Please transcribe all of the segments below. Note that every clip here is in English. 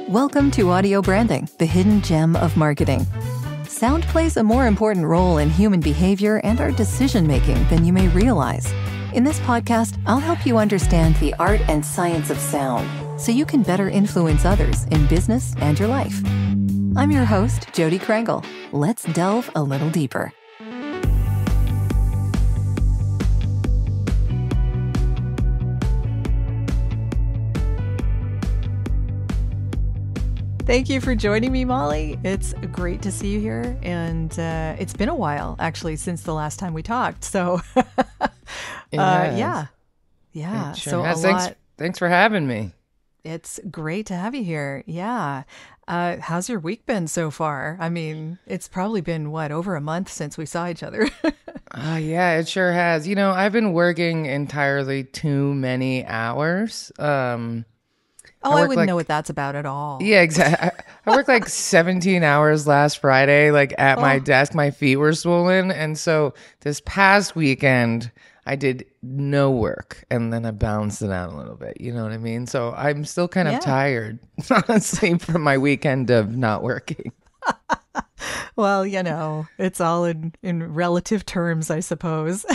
Welcome to Audio Branding, the hidden gem of marketing. Sound plays a more important role in human behavior and our decision-making than you may realize. In this podcast, I'll help you understand the art and science of sound so you can better influence others in business and your life. I'm your host, Jodi Krangle. Let's delve a little deeper. Thank you for joining me, Molly. It's great to see you here. And it's been a while, actually, since the last time we talked. So, yeah. It sure so has. a lot. Thanks for having me. It's great to have you here. Yeah. How's your week been so far? I mean, it's probably been, over a month since we saw each other. Yeah, it sure has. I've been working entirely too many hours. I wouldn't know what that's about at all. Yeah, exactly. I worked like 17 hours last Friday, at my desk. My feet were swollen. And so this past weekend, I did no work. And then I balanced it out a little bit. You know what I mean? So I'm still kind of tired, honestly, from my weekend of not working. Well, it's all in relative terms, I suppose.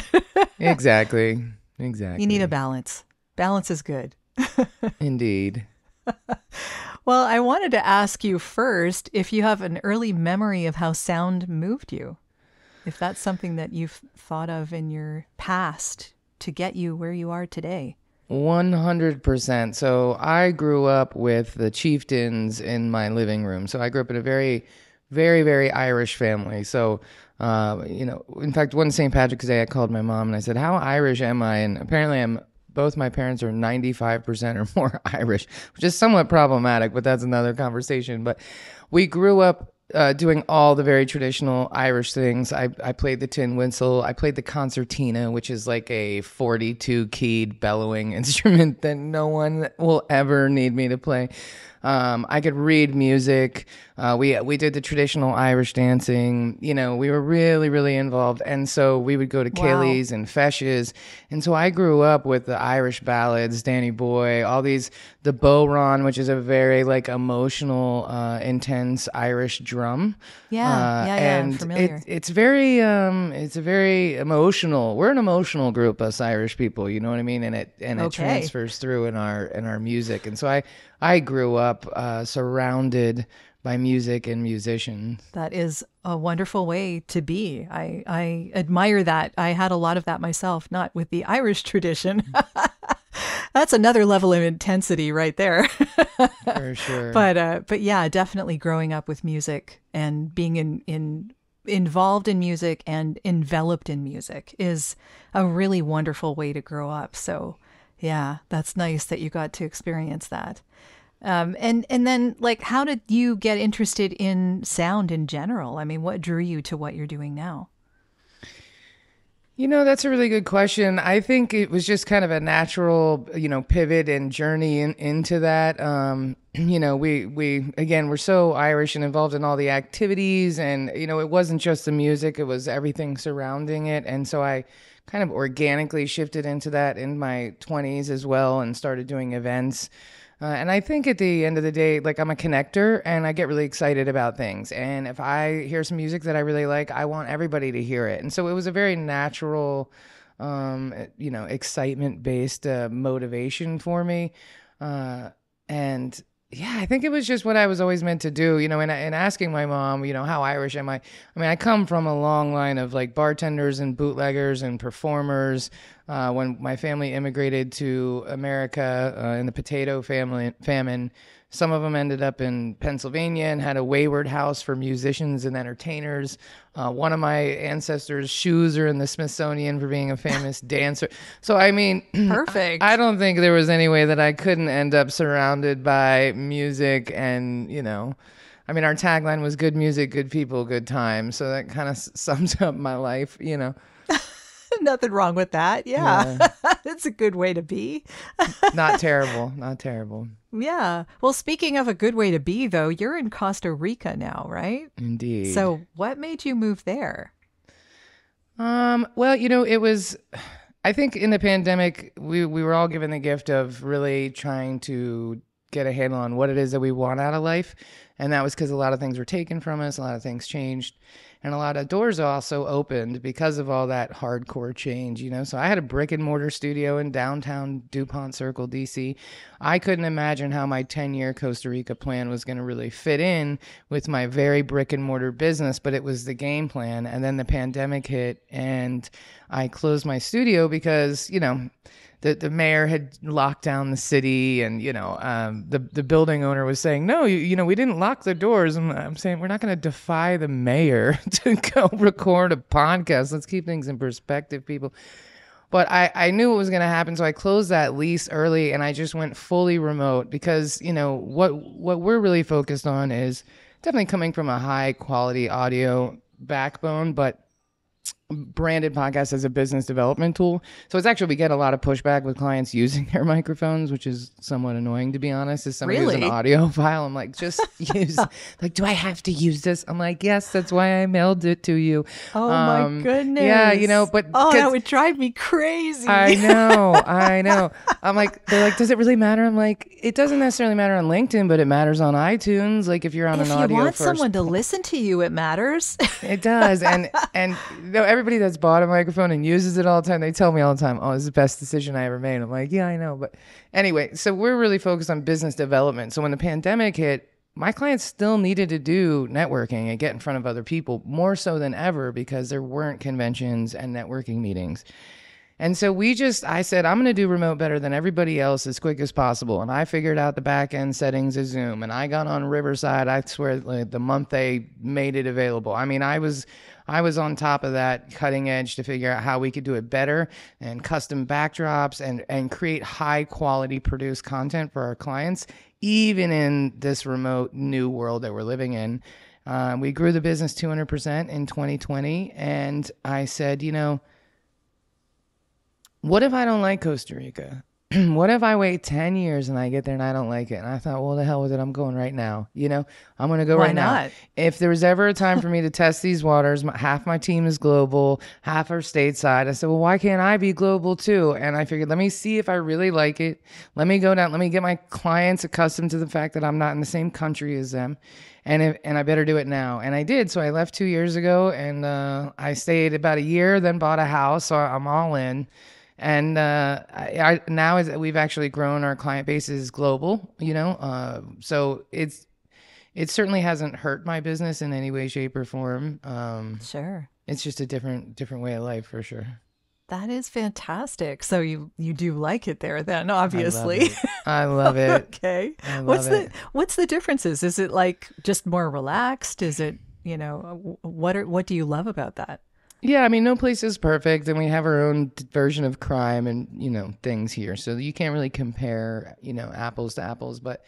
Exactly. You need a balance. Balance is good. Indeed. Well, I wanted to ask you first if you have an early memory of how sound moved you, if that's something that you've thought of in your past to get you where you are today. 100%. So I grew up with the chieftains in my living room. So I grew up in a very, very, very Irish family. So, in fact, one St. Patrick's Day, I called my mom and I said, "How Irish am I?" And apparently both my parents are 95% or more Irish, which is somewhat problematic, but that's another conversation. But we grew up doing all the very traditional Irish things. I played the tin whistle. I played the concertina, which is like a 42-keyed bellowing instrument that no one will ever need me to play. I could read music. We did the traditional Irish dancing. We were really, really involved. And so we would go to Kelly's and Feshes. And so I grew up with the Irish ballads, Danny Boy, all these, the bodhrán, which is a very emotional, intense Irish drum. And I'm familiar. It's a very emotional. We're an emotional group, us Irish people. You know what I mean? And it transfers through in our music. And so I grew up surrounded by music and musicians. That is a wonderful way to be. I admire that. I had a lot of that myself, not with the Irish tradition. That's another level of intensity right there. For sure. But yeah, definitely growing up with music and being involved in music and enveloped in music is a really wonderful way to grow up. So yeah, that's nice that you got to experience that. And then how did you get interested in sound in general? I mean, what drew you to what you're doing now? That's a really good question. I think it was just kind of a natural, pivot and journey into that. We're so Irish and involved in all the activities, and, it wasn't just the music, it was everything surrounding it. And so I kind of organically shifted into that in my 20s as well and started doing events. And I think at the end of the day, I'm a connector and I get really excited about things. And if I hear some music that I really like, I want everybody to hear it. And so it was a very natural, excitement-based motivation for me. And yeah, I think it was just what I was always meant to do, and asking my mom, how Irish am I? I mean, I come from a long line of bartenders and bootleggers and performers. When my family immigrated to America in the potato famine, some of them ended up in Pennsylvania and had a wayward house for musicians and entertainers. One of my ancestors' shoes are in the Smithsonian for being a famous dancer. So, I mean, perfect. I don't think there was any way that I couldn't end up surrounded by music and, our tagline was good music, good people, good time. So that kind of sums up my life, Nothing wrong with that. Yeah. It's a good way to be. Not terrible. Yeah. Well, speaking of a good way to be, though, you're in Costa Rica now, right? Indeed. So what made you move there? Well, it was, I think in the pandemic, we were all given the gift of really trying to get a handle on what it is that we want out of life. And that was because a lot of things were taken from us, a lot of things changed, and a lot of doors also opened because of all that hardcore change, you know? So I had a brick and mortar studio in downtown DuPont Circle, DC. I couldn't imagine how my 10-year Costa Rica plan was going to really fit in with my very brick and mortar business, but it was the game plan. And then the pandemic hit and I closed my studio because, you know, the mayor had locked down the city, and the building owner was saying, no, we didn't lock the doors. And I'm saying, we're not going to defy the mayor to go record a podcast. Let's keep things in perspective, people. But I knew what was going to happen, so I closed that lease early, and I just went fully remote because, what we're really focused on is definitely coming from a high quality audio backbone, but branded podcast as a business development tool. So it's actually, we get a lot of pushback with clients using their microphones, which is somewhat annoying, to be honest. As somebody who's an audiophile, I'm like, just use, like, do I have to use this? I'm like, yes, that's why I mailed it to you. Oh my goodness. Yeah, but that would drive me crazy. I know. I'm like, they're like, does it really matter? I'm like, it doesn't necessarily matter on LinkedIn, but it matters on iTunes. Like if you're on an audio If you want first, someone to listen to you, it matters. It does. And everybody that's bought a microphone and uses it all the time, they tell me all the time, oh, this is the best decision I ever made. I'm like, yeah, I know. But anyway, so we're really focused on business development. So when the pandemic hit, my clients still needed to do networking and get in front of other people more so than ever because there weren't conventions and networking meetings. And so I said, I'm going to do remote better than everybody else as quick as possible. And I figured out the back end settings of Zoom, and I got on Riverside. I swear, like, the month they made it available. I mean, I was on top of that, cutting edge, to figure out how we could do it better and custom backdrops and create high quality produced content for our clients, even in this remote new world that we're living in. We grew the business 200% in 2020. And I said, what if I don't like Costa Rica? What if I wait 10 years and I get there and I don't like it? And I thought, well, the hell with it. I'm going right now. I'm going to go right now. If there was ever a time for me to test these waters, half my team is global, half are stateside. I said, well, why can't I be global too? And I figured, let me see if I really like it. Let me go down. Let me get my clients accustomed to the fact that I'm not in the same country as them. And I better do it now. And I did. So I left 2 years ago, and I stayed about a year, then bought a house. So I'm all in. And now we've actually grown, our client base is global, so it certainly hasn't hurt my business in any way, shape, or form. Sure. It's just a different way of life, for sure. That is fantastic. So you do like it there then, obviously. I love it. Okay. What's the differences? Is it like just more relaxed? Is it, what do you love about that? Yeah, I mean, no place is perfect, and we have our own version of crime and, things here. So you can't really compare, apples to apples. But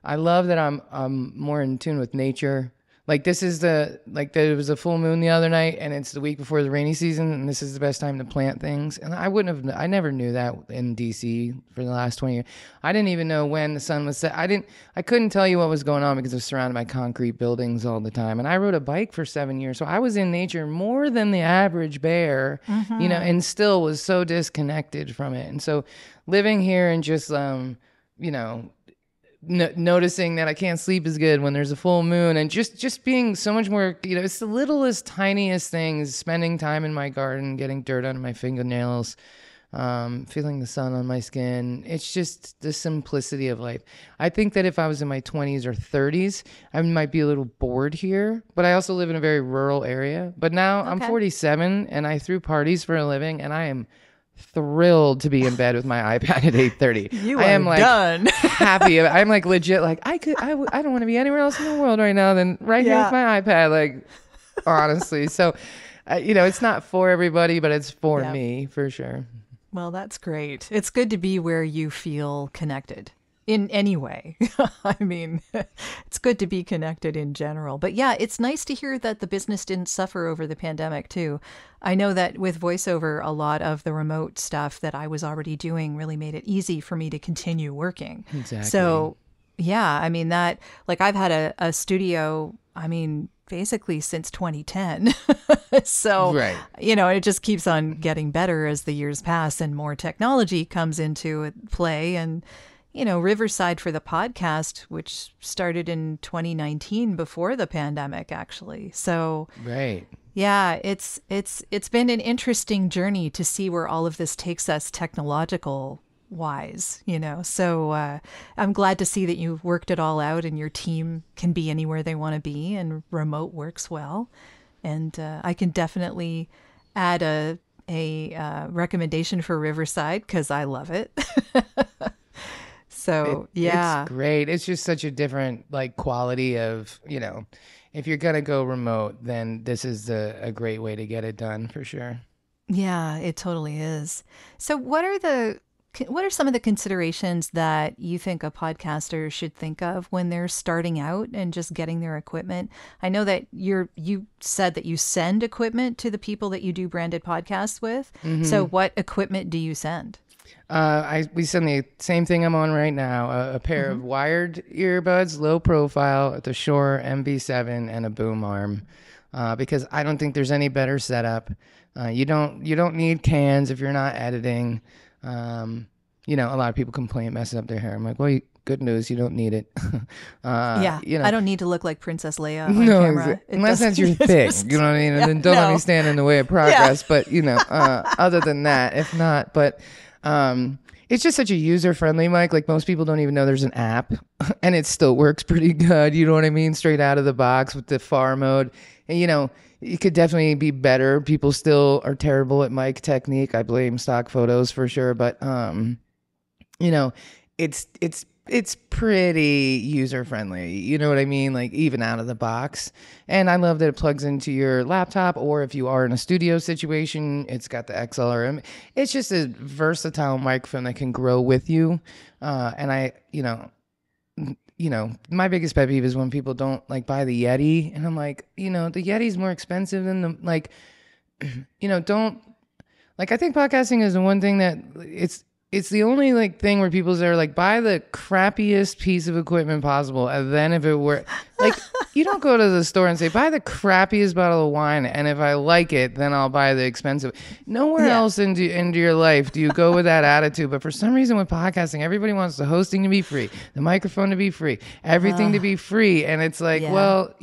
I love that I'm more in tune with nature. Like there was a full moon the other night, and it's the week before the rainy season, and this is the best time to plant things. And I never knew that in DC for the last 20 years. I didn't even know when the sun was set. I couldn't tell you what was going on because I was surrounded by concrete buildings all the time. And I rode a bike for 7 years. So I was in nature more than the average bear, and still was so disconnected from it. And so living here and just, noticing that I can't sleep as good when there's a full moon, and just being so much more, it's the littlest, tiniest things, spending time in my garden, getting dirt under my fingernails, feeling the sun on my skin. It's just the simplicity of life. I think that if I was in my 20s or 30s, I might be a little bored here, but I also live in a very rural area. But now I'm 47 and I threw parties for a living, and I am thrilled to be in bed with my iPad at 8:30. I am like done. Happy. I'm like legit. Like I don't want to be anywhere else in the world right now than right here with my iPad. Like honestly. So, it's not for everybody, but it's for me for sure. Well, that's great. It's good to be where you feel connected in any way. I mean, it's good to be connected in general. But yeah, it's nice to hear that the business didn't suffer over the pandemic too. I know that with voiceover, a lot of the remote stuff that I was already doing really made it easy for me to continue working. Exactly. So yeah, I mean that, like I've had a studio, basically since 2010. So, right. It just keeps on getting better as the years pass and more technology comes into play. And, Riverside for the podcast, which started in 2019 before the pandemic, actually. So Right. yeah, it's been an interesting journey to see where all of this takes us technological wise, So I'm glad to see that you've worked it all out and your team can be anywhere they want to be and remote works well. And I can definitely add a recommendation for Riverside because I love it. So yeah, It's great. It's just such a different quality of, if you're gonna go remote, then this is a great way to get it done for sure. yeah, it totally is. So what are some of the considerations that you think a podcaster should think of when they're starting out and just getting their equipment? I know that you said that you send equipment to the people that you do branded podcasts with. Mm-hmm. So what equipment do you send? We send the same thing I'm on right now, a pair of wired earbuds, low profile, the Shure MV7 and a boom arm. Because I don't think there's any better setup. You don't need cans if you're not editing. A lot of people complain it messes up their hair. I'm like, well, good news, you don't need it. Yeah, I don't need to look like Princess Leia on no, camera. unless that's your thing, you know what I mean? And then don't let me stand in the way of progress. But other than that, if not, but it's just such a user-friendly mic. Like most people don't even know there's an app, and it still works pretty good. You know what I mean? Straight out of the box with the FAR mode, and it could definitely be better. People still are terrible at mic technique. I blame stock photos for sure, but it's pretty user friendly. You know what I mean? Like even out of the box. And I love that it plugs into your laptop, or if you are in a studio situation, it's got the XLR. It's just a versatile microphone that can grow with you. And my biggest pet peeve is when people don't buy the Yeti, and I'm like, the Yeti's more expensive than don't I think podcasting is the one thing that it's the only thing where people are buy the crappiest piece of equipment possible, and then if it were you don't go to the store and say buy the crappiest bottle of wine, and if I like it then I'll buy the expensive. Nowhere else into your life do you go with that attitude. But for some reason with podcasting, everybody wants the hosting to be free, the microphone to be free, everything to be free, and it's well,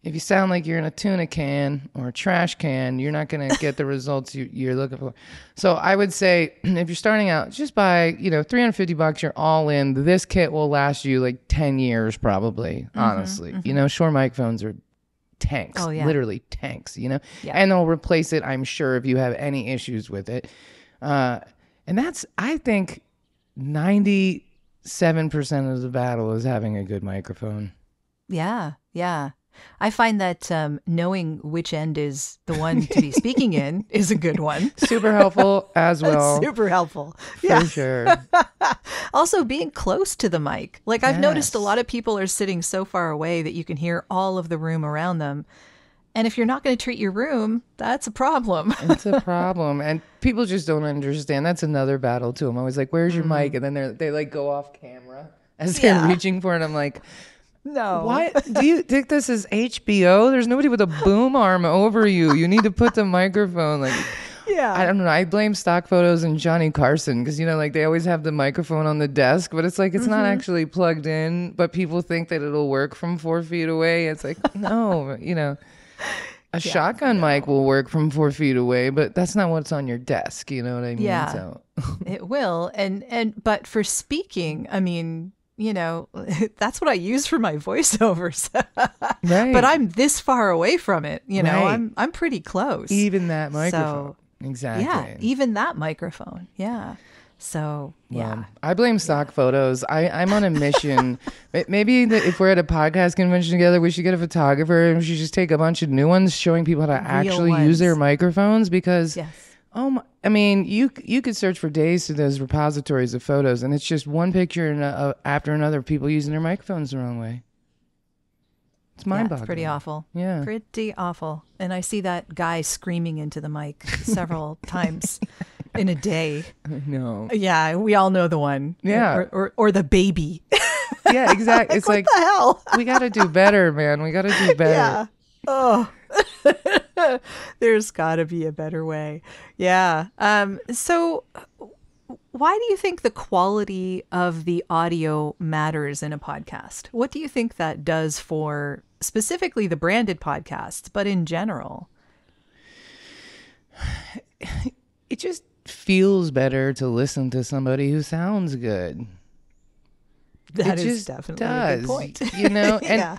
if you sound like you're in a tuna can or a trash can, you're not going to get the results you're looking for. So I would say if you're starting out, just buy, $350, you're all in. This kit will last you 10 years probably, honestly. Shure microphones are tanks, literally tanks, and they'll replace it, I'm sure, if you have any issues with it. And that's, I think, 97% of the battle is having a good microphone. Yeah, yeah. I find that knowing which end is the one to be speaking in is a good one. Super helpful as well. Super helpful. For sure. Also, being close to the mic. I've noticed a lot of people are sitting so far away that you can hear all of the room around them. And if you're not going to treat your room, that's a problem. It's a problem. And people just don't understand. That's another battle too. I'm always like, where's your mic? And then they go off camera as they're reaching for it. I'm like, no. What? Do you think this is HBO? There's nobody with a boom arm over you. You need to put the microphone I don't know. I blame stock photos and Johnny Carson because they always have the microphone on the desk, but it's it's not actually plugged in. But people think that it'll work from 4 feet away. It's no, a shotgun mic will work from 4 feet away, but that's not what's on your desk. You know what I mean? Yeah, so. It will. But for speaking, I mean, that's what I use for my voiceovers. Right. But I'm this far away from it. Right. I'm pretty close. Even that microphone. So, exactly. Yeah, even that microphone. Yeah. So, yeah. I blame stock photos. I'm on a mission. Maybe if we're at a podcast convention together, we should get a photographer and we should just take a bunch of new ones showing people how to actually use their microphones because... Yes. I mean, you could search for days through those repositories of photos, and it's just one picture after another of people using their microphones the wrong way. It's mind-boggling. It's pretty awful. Yeah. Pretty awful. And I see that guy screaming into the mic several times in a day. No. Yeah, we all know the one. Yeah. Or the baby. Yeah, exactly. It's what the hell? We got to do better, man. We got to do better. Yeah. Oh. There's got to be a better way. Yeah. So why do you think the quality of the audio matters in a podcast? What do you think that does for specifically the branded podcasts, but in general? It just feels better to listen to somebody who sounds good. That is definitely a good point. You know, and Yeah.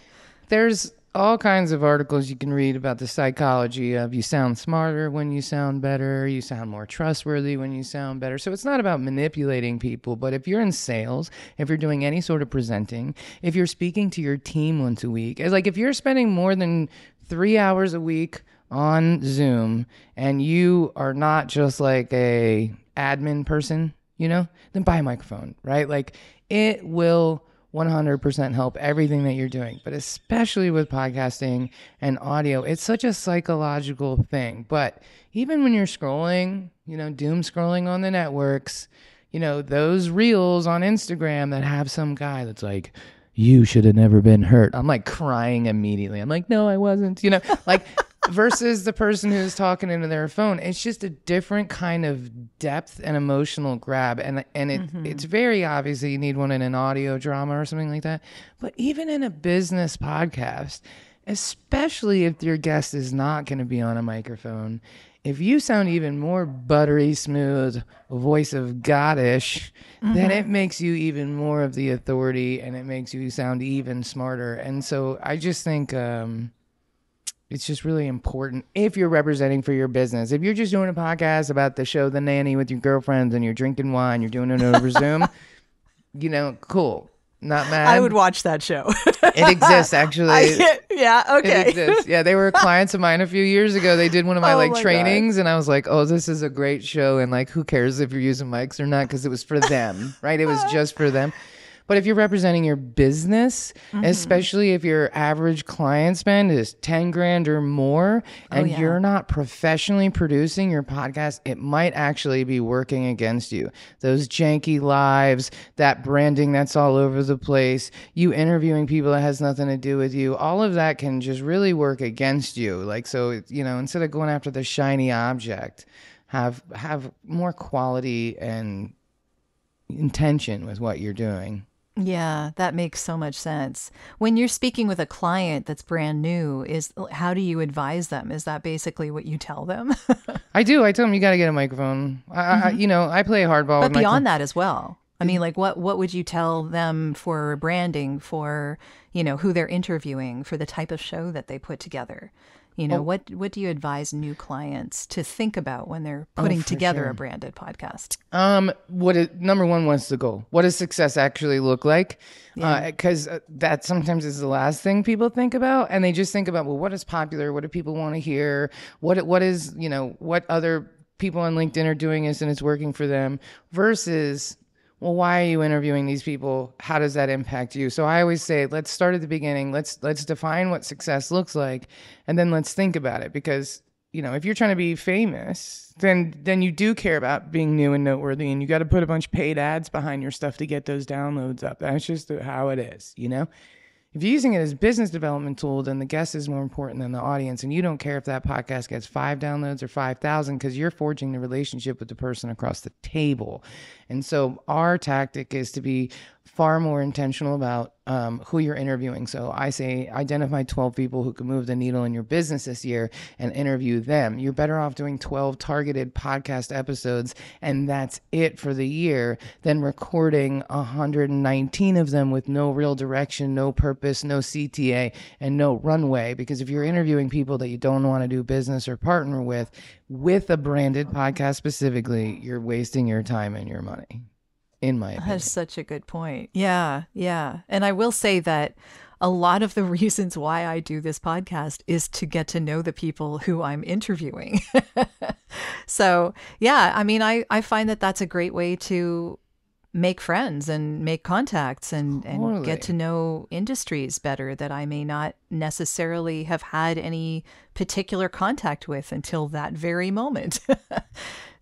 there's all kinds of articles you can read about the psychology of you sound smarter when you sound better, you sound more trustworthy when you sound better. So it's not about manipulating people, but if you're in sales, if you're doing any sort of presenting, if you're speaking to your team once a week, it's like if you're spending more than 3 hours a week on Zoom and you are not just like a admin person, you know, then buy a microphone, right? Like it will 100% help everything that you're doing, but especially with podcasting and audio, it's such a psychological thing. But even when you're scrolling, you know, doom scrolling on the networks, you know, those reels on Instagram that have some guy that's like, you should have never been hurt. I'm like crying immediately. I'm like, no, I wasn't, you know, like versus the person who's talking into their phone. It's just a different kind of depth and emotional grab. And it's very obvious that you need one in an audio drama or something like that. But even in a business podcast, especially if your guest is not going to be on a microphone, if you sound even more buttery smooth, voice of Goddish, then it makes you even more of the authority and it makes you sound even smarter. And so I just think it's just really important if you're representing for your business. If you're just doing a podcast about the show The Nanny with your girlfriends and you're drinking wine, you're doing it over Zoom, you know, cool. Not mad. I would watch that show. It exists, actually. Yeah, okay. It exists. Yeah, they were clients of mine a few years ago. They did one of my trainings, and I was like, oh, this is a great show. And like, who cares if you're using mics or not? Because it was for them, right? It was just for them. But if you're representing your business, especially if your average client spend is 10 grand or more, and you're not professionally producing your podcast, it might actually be working against you. Those janky lives, that branding that's all over the place, you interviewing people that has nothing to do with you, all of that can just really work against you. Like, so, you know, instead of going after the shiny object, have more quality and intention with what you're doing. Yeah, that makes so much sense. When you're speaking with a client that's brand new, how do you advise them? Is that basically what you tell them? I do. I tell them you got to get a microphone. I play hardball. But beyond that as well. I mean, like what would you tell them for branding, for, you know, who they're interviewing, for the type of show that they put together? You know, what do you advise new clients to think about when they're putting together a branded podcast? Number one, what's the goal? What does success actually look like? Because that sometimes is the last thing people think about, and they just think about, well, what is popular? What do people want to hear? What is, you know, what other people on LinkedIn are doing and it's working for them, versus, well, why are you interviewing these people? How does that impact you? So I always say, let's start at the beginning. Let's define what success looks like, and then let's think about it. Because, you know, if you're trying to be famous, then you do care about being new and noteworthy, and you got to put a bunch of paid ads behind your stuff to get those downloads up. That's just how it is, you know? If you're using it as a business development tool, then the guest is more important than the audience, and you don't care if that podcast gets 5 downloads or 5,000, because you're forging the relationship with the person across the table. And so our tactic is to be far more intentional about who you're interviewing. So I say identify 12 people who can move the needle in your business this year and interview them. You're better off doing 12 targeted podcast episodes, and that's it for the year, than recording 119 of them with no real direction, no purpose, no CTA, and no runway. Because if you're interviewing people that you don't want to do business or partner with a branded podcast specifically, you're wasting your time and your money, in my opinion. That's such a good point. Yeah, yeah. And I will say that a lot of the reasons why I do this podcast is to get to know the people who I'm interviewing. So, yeah, I mean, I find that that's a great way to make friends and make contacts and Totally. get to know industries better that I may not necessarily have had any particular contact with until that very moment.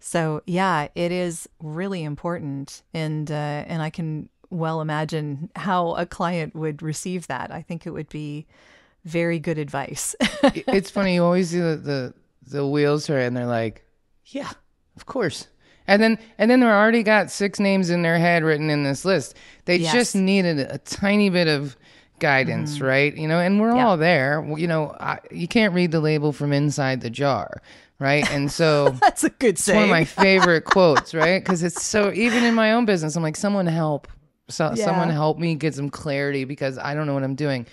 So yeah, it is really important, and I can well imagine how a client would receive that. I think it would be very good advice. It's funny, you always see the wheels turn, and they're like, yeah, of course. And then they're already got 6 names in their head written in this list. They just needed a tiny bit of guidance, right? And we're all there. You can't read the label from inside the jar, right? And so that's a good saying. It's one of my favorite quotes, right? Because it's so, even in my own business, I'm like, someone help. Someone help me get some clarity because I don't know what I'm doing.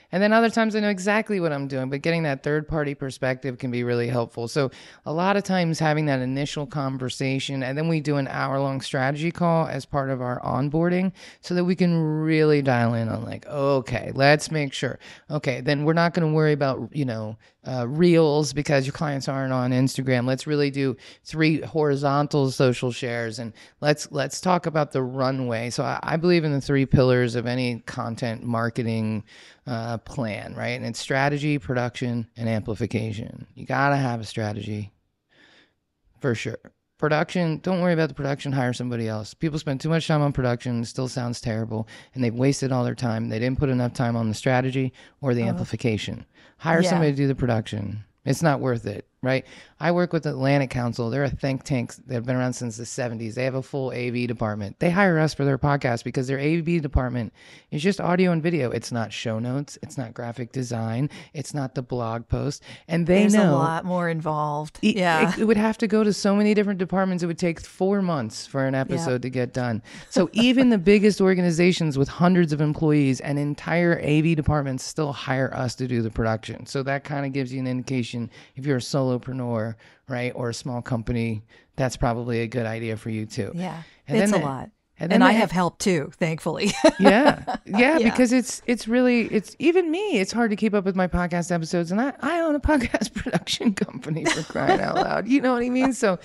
And then other times I know exactly what I'm doing, but getting that third party perspective can be really helpful. So a lot of times having that initial conversation, and then we do an hour-long strategy call as part of our onboarding so that we can really dial in on like, okay, let's make sure. Okay, then we're not going to worry about, reels because your clients aren't on Instagram. Let's really do 3 horizontal social shares, and let's talk about the runway. So I believe in the 3 pillars of any content marketing plan, right? And it's strategy, production, and amplification. You got to have a strategy for sure. Production, don't worry about the production, hire somebody else. People spend too much time on production, it still sounds terrible, and they've wasted all their time. They didn't put enough time on the strategy or the amplification. Hire somebody to do the production. It's not worth it, right? I work with the Atlantic Council. They're a think tank that have been around since the 70s. They have a full AV department. They hire us for their podcast because their AV department is just audio and video. It's not show notes. It's not graphic design. It's not the blog post. And there's a lot more involved. It would have to go to so many different departments. It would take 4 months for an episode to get done. So even the biggest organizations with hundreds of employees and entire AV departments still hire us to do the production. So that kind of gives you an indication if you're a solopreneur, right, or a small company, that's probably a good idea for you too. Yeah, it's a lot. And I have help too, thankfully. Yeah, because it's really even me. It's hard to keep up with my podcast episodes, and I own a podcast production company, for crying out loud. You know what I mean? So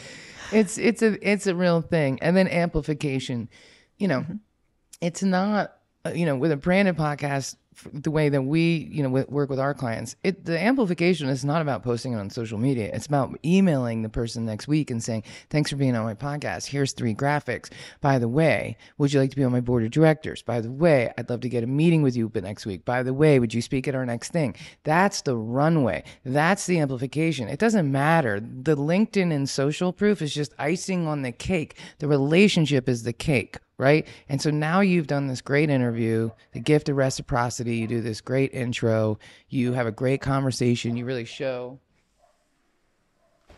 it's a real thing. And then amplification, it's not with a branded podcast. The way that we, work with our clients, the amplification is not about posting it on social media. It's about emailing the person next week and saying, thanks for being on my podcast. Here's 3 graphics. By the way, would you like to be on my board of directors? By the way, I'd love to get a meeting with you next week. By the way, would you speak at our next thing? That's the runway. That's the amplification. It doesn't matter. The LinkedIn and social proof is just icing on the cake. The relationship is the cake. Right? And so now you've done this great interview, the gift of reciprocity. You do this great intro. You have a great conversation. You really show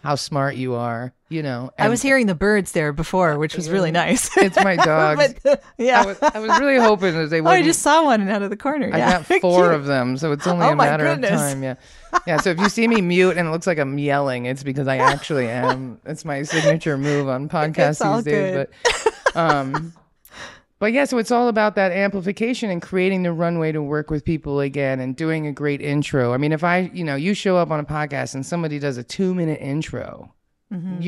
how smart you are, I was hearing the birds there before, which was really nice. It's my dogs. I was really hoping that they would. I just saw one out of the corner. I got 4 of them, so it's only a matter of time. Yeah. So if you see me mute and it looks like I'm yelling, it's because I actually am. It's my signature move on podcasts these days. But yeah, so it's all about that amplification and creating the runway to work with people again and doing a great intro. I mean, if you show up on a podcast and somebody does a 2-minute intro, and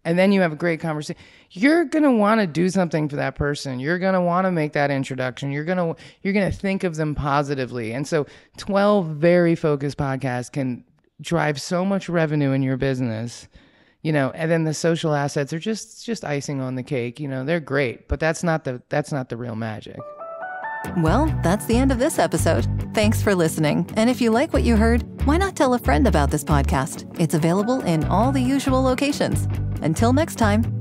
then you have a great conversation, you're going to want to do something for that person. You're going to want to make that introduction. You're going to think of them positively. And so 12 very focused podcasts can drive so much revenue in your business. And then the social assets are just icing on the cake. They're great, but that's not the real magic. Well, that's the end of this episode. Thanks for listening. And if you like what you heard, why not tell a friend about this podcast? It's available in all the usual locations. Until next time.